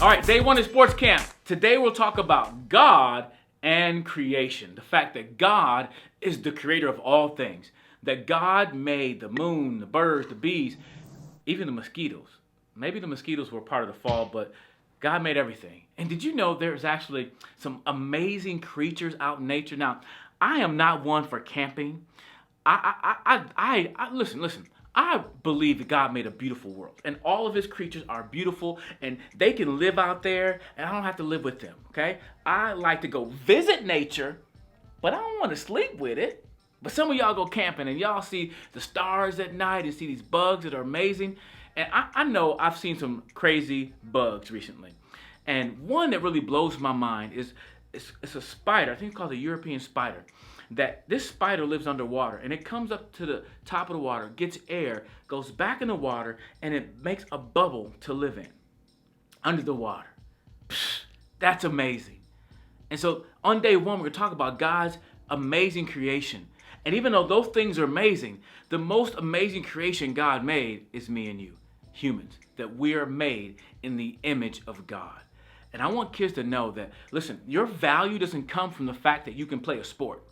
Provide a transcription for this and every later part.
All right, day one in sports camp. Today we'll talk about God and creation. The fact that God is the creator of all things. That God made the moon, the birds, the bees, even the mosquitoes. Maybe the mosquitoes were part of the fall, but God made everything. And did you know there's actually some amazing creatures out in nature? Now, I am not one for camping. Listen. I believe that God made a beautiful world, and all of His creatures are beautiful, and they can live out there, and I don't have to live with them. Okay? I like to go visit nature, but I don't want to sleep with it. But some of y'all go camping, and y'all see the stars at night, and see these bugs that are amazing. And I know I've seen some crazy bugs recently, and one that really blows my mind is it's a spider. I think it's called the European spider. That this spider lives underwater, and it comes up to the top of the water, gets air, goes back in the water, and it makes a bubble to live in under the water. Psh, that's amazing. And so on day one, we're going to talk about God's amazing creation. And even though those things are amazing, the most amazing creation God made is me and you, humans, that we are made in the image of God. And I want kids to know that, listen, your value doesn't come from the fact that you can play a sport,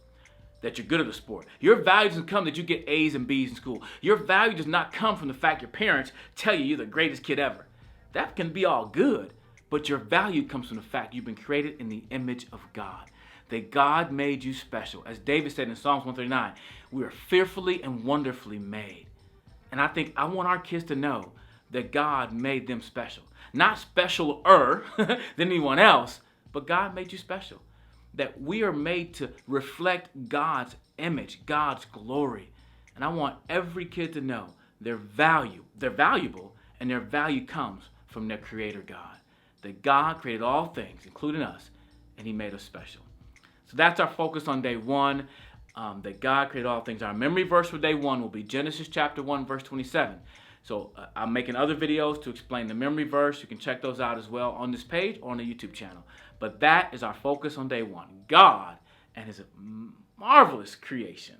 that you're good at the sport. Your value doesn't come that you get A's and B's in school. Your value does not come from the fact your parents tell you you're the greatest kid ever. That can be all good, but your value comes from the fact you've been created in the image of God. That God made you special. As David said in Psalms 139, we are fearfully and wonderfully made. And I want our kids to know that God made them special. Not specialer than anyone else, but God made you special. That we are made to reflect God's image, God's glory. And I want every kid to know they're valuable, and their value comes from their creator God. That God created all things, including us, and He made us special. So that's our focus on day one, that God created all things. Our memory verse for day one will be Genesis chapter 1, verse 27. So I'm making other videos to explain the memory verse. You can check those out as well on this page or on the YouTube channel. But that is our focus on day one, God and His marvelous creation.